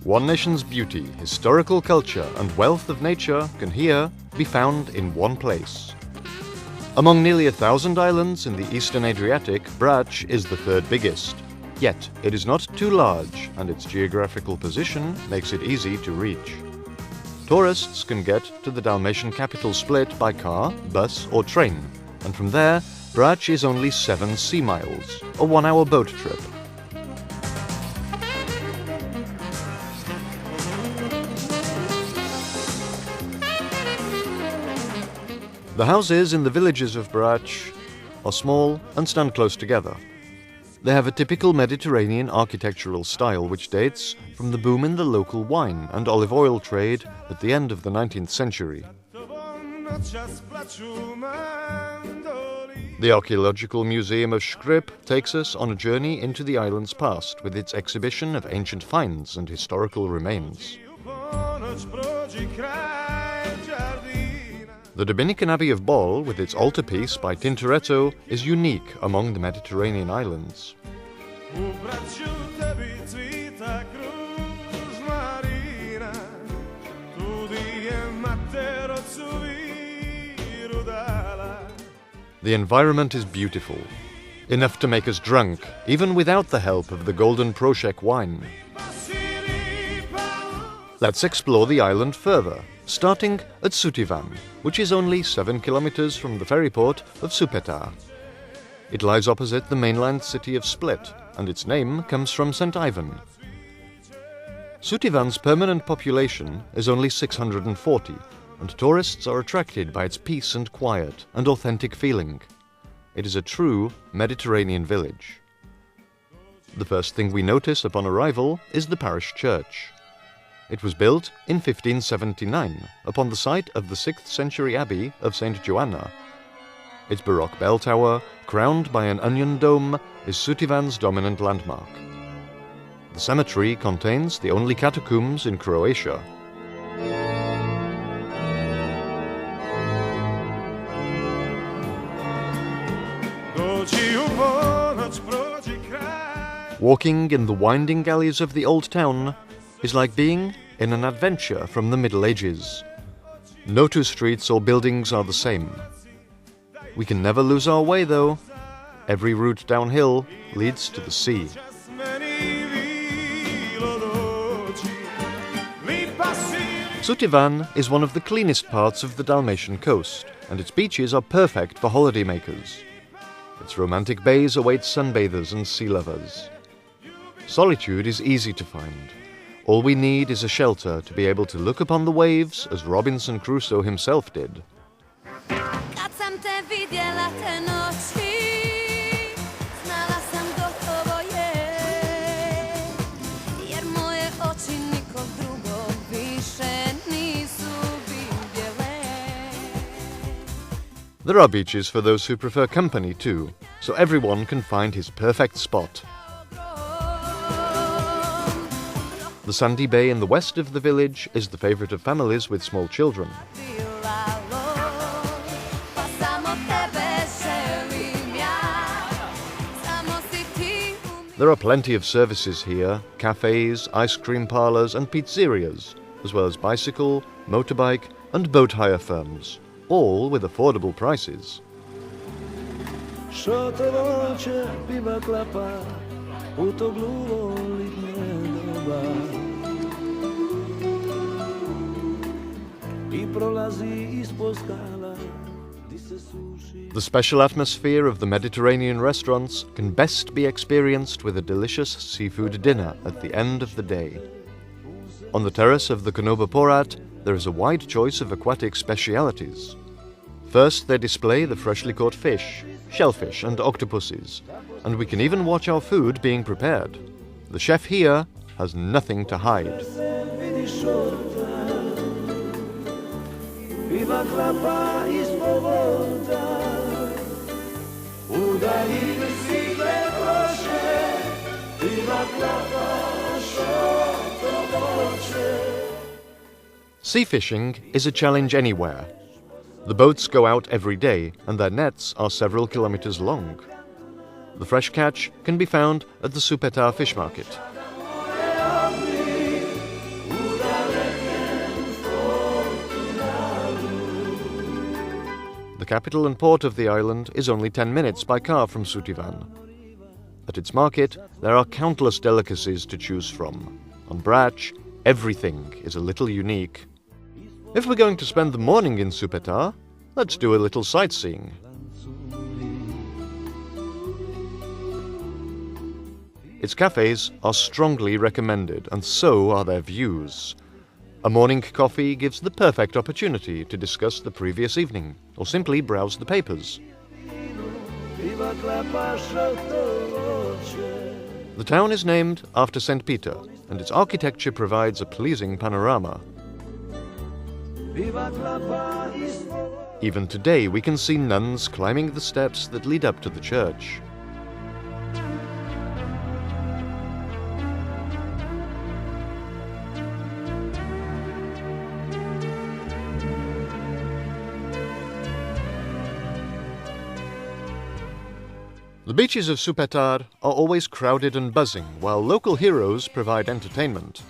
One nation's beauty, historical culture and wealth of nature can here be found in one place. Among nearly 1,000 islands in the eastern Adriatic, Brač is the third biggest. Yet it is not too large and its geographical position makes it easy to reach. Tourists can get to the Dalmatian capital Split by car, bus or train, and from there Brač is only 7 sea miles, a 1-hour boat trip. The houses in the villages of Brač are small and stand close together. They have a typical Mediterranean architectural style which dates from the boom in the local wine and olive oil trade at the end of the 19th century. The Archaeological Museum of Škrip takes us on a journey into the island's past with its exhibition of ancient finds and historical remains. The Dominican Abbey of Bol, with its altarpiece by Tintoretto, is unique among the Mediterranean islands. The environment is beautiful, enough to make us drunk, even without the help of the golden Prošek wine. Let's explore the island further, starting at Sutivan, which is only 7 kilometers from the ferry port of Supetar. It lies opposite the mainland city of Split, and its name comes from St. Ivan. Sutivan's permanent population is only 640, and tourists are attracted by its peace and quiet and authentic feeling. It is a true Mediterranean village. The first thing we notice upon arrival is the parish church. It was built in 1579 upon the site of the 6th century abbey of St. Joanna. Its baroque bell tower, crowned by an onion dome, is Sutivan's dominant landmark. The cemetery contains the only catacombs in Croatia. Walking in the winding alleys of the old town is like being in an adventure from the Middle Ages. No two streets or buildings are the same. We can never lose our way though. Every route downhill leads to the sea. Sutivan is one of the cleanest parts of the Dalmatian coast, and its beaches are perfect for holidaymakers. Its romantic bays await sunbathers and sea lovers. Solitude is easy to find. All we need is a shelter to be able to look upon the waves as Robinson Crusoe himself did. There are beaches for those who prefer company too, so everyone can find his perfect spot. The sandy bay in the west of the village is the favorite of families with small children. There are plenty of services here, cafes, ice cream parlors and pizzerias, as well as bicycle, motorbike and boat hire firms, all with affordable prices. The special atmosphere of the Mediterranean restaurants can best be experienced with a delicious seafood dinner at the end of the day. On the terrace of the Konoba Porat, there is a wide choice of aquatic specialities. First, they display the freshly caught fish, shellfish and octopuses, and we can even watch our food being prepared. The chef here has nothing to hide. Sea fishing is a challenge anywhere. The boats go out every day and their nets are several kilometers long. The fresh catch can be found at the Supetar fish market. The capital and port of the island is only 10 minutes by car from Sutivan. At its market, there are countless delicacies to choose from. On Brač, everything is a little unique. If we're going to spend the morning in Supetar, let's do a little sightseeing. Its cafes are strongly recommended, and so are their views. A morning coffee gives the perfect opportunity to discuss the previous evening, or simply browse the papers. The town is named after St. Peter, and its architecture provides a pleasing panorama. Even today we can see nuns climbing the steps that lead up to the church. The beaches of Supetar are always crowded and buzzing, while local heroes provide entertainment.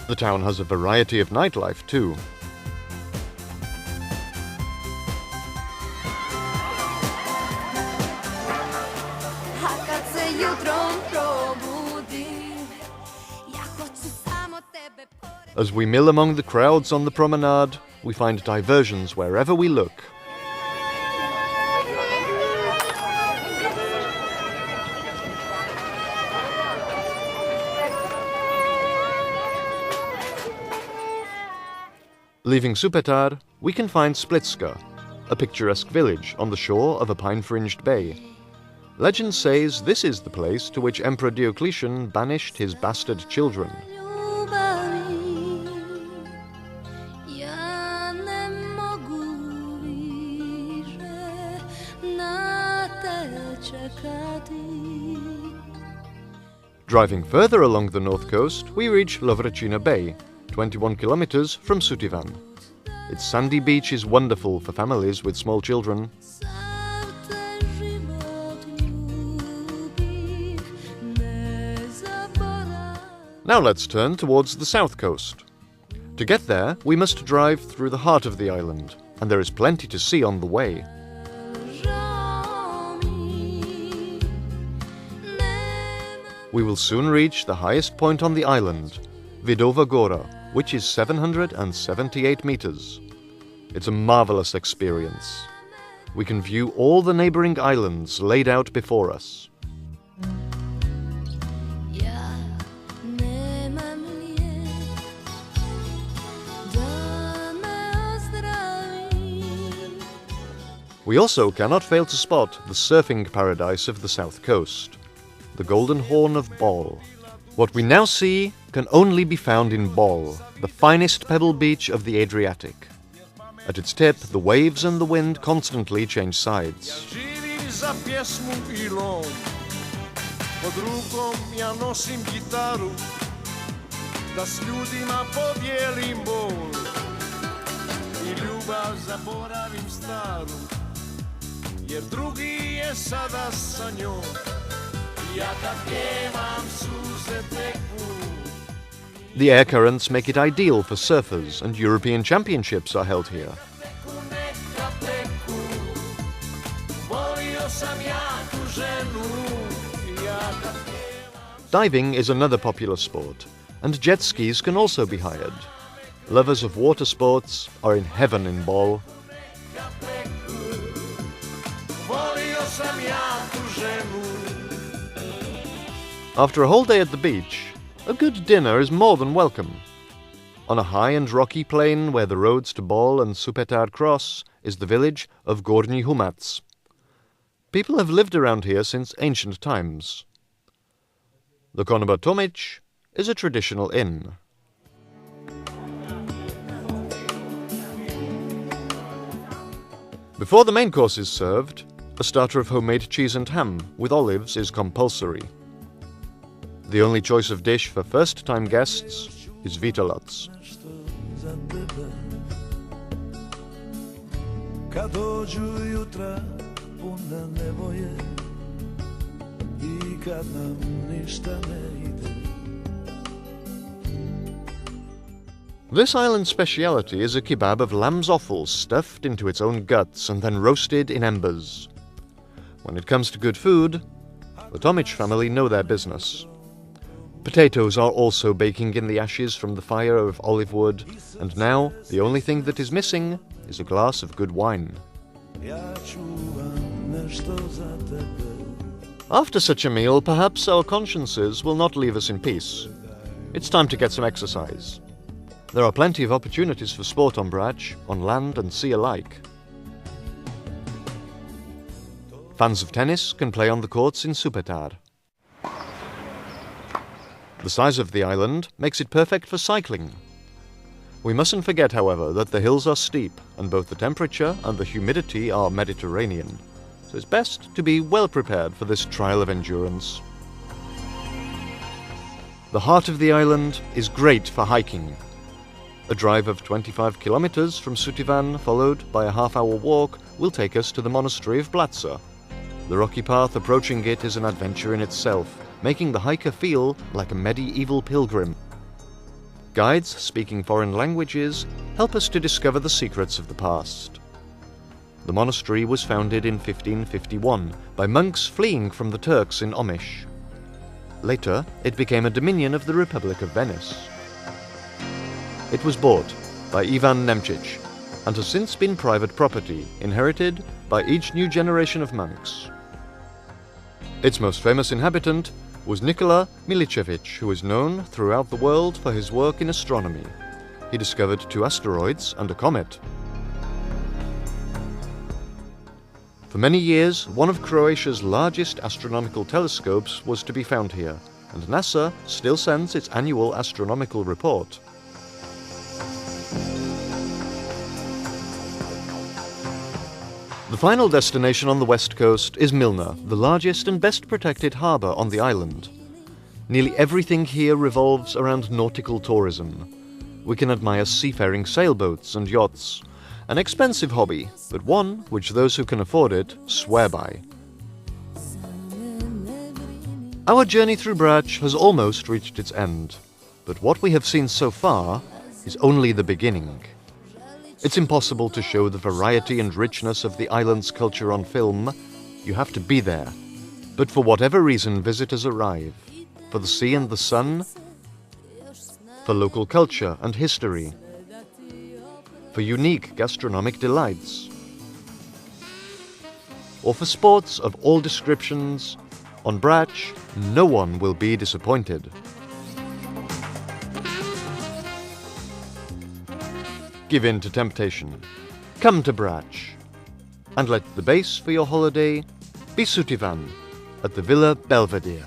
The town has a variety of nightlife too. As we mill among the crowds on the promenade, we find diversions wherever we look. Leaving Supetar, we can find Splitska, a picturesque village on the shore of a pine-fringed bay. Legend says this is the place to which Emperor Diocletian banished his bastard children. Driving further along the north coast, we reach Lovrečina Bay, 21 kilometers from Sutivan. Its sandy beach is wonderful for families with small children. Now let's turn towards the south coast. To get there, we must drive through the heart of the island, and there is plenty to see on the way. We will soon reach the highest point on the island, Vidova Gora, which is 778 meters. It's a marvelous experience. We can view all the neighboring islands laid out before us. We also cannot fail to spot the surfing paradise of the south coast, the Golden Horn of Bol. What we now see can only be found in Bol, the finest pebble beach of the Adriatic. At its tip, the waves and the wind constantly change sides. The air currents make it ideal for surfers, and European championships are held here. Diving is another popular sport, and jet skis can also be hired. Lovers of water sports are in heaven in Bol. After a whole day at the beach, a good dinner is more than welcome. On a high and rocky plain where the roads to Bol and Supetar cross is the village of Gornji Humac. People have lived around here since ancient times. The Konoba Tomic is a traditional inn. Before the main course is served, a starter of homemade cheese and ham with olives is compulsory. The only choice of dish for first-time guests is vitalac. Puna nevoje I kad nam ništa ne ide This island's speciality is a kebab of lamb's offal stuffed into its own guts and then roasted in embers. When it comes to good food, the Tomic family know their business. Potatoes are also baking in the ashes from the fire of olive wood, and now the only thing that is missing is a glass of good wine. After such a meal, perhaps our consciences will not leave us in peace. It's time to get some exercise. There are plenty of opportunities for sport on Brač, on land and sea alike. Fans of tennis can play on the courts in Supetar. The size of the island makes it perfect for cycling. We mustn't forget, however, that the hills are steep and both the temperature and the humidity are Mediterranean, so it's best to be well prepared for this trial of endurance. The heart of the island is great for hiking. A drive of 25 kilometers from Sutivan, followed by a half-hour walk, will take us to the monastery of Blaca. The rocky path approaching it is an adventure in itself, making the hiker feel like a medieval pilgrim. Guides speaking foreign languages help us to discover the secrets of the past. The monastery was founded in 1551 by monks fleeing from the Turks in Omiš. Later, it became a dominion of the Republic of Venice. It was bought by Ivan Nemčić and has since been private property, inherited by each new generation of monks. Its most famous inhabitant was Nikola Miličević, who is known throughout the world for his work in astronomy. He discovered 2 asteroids and a comet. For many years, one of Croatia's largest astronomical telescopes was to be found here, and NASA still sends its annual astronomical report. The final destination on the west coast is Milna, the largest and best protected harbour on the island. Nearly everything here revolves around nautical tourism. We can admire seafaring sailboats and yachts, an expensive hobby, but one which those who can afford it swear by. Our journey through Brač has almost reached its end, but what we have seen so far is only the beginning. It's impossible to show the variety and richness of the island's culture on film. You have to be there. But for whatever reason visitors arrive, for the sea and the sun, for local culture and history, for unique gastronomic delights, or for sports of all descriptions, on Brač no one will be disappointed. Give in to temptation. Come to Brač. And let the base for your holiday be Sutivan at the Villa Belvedere.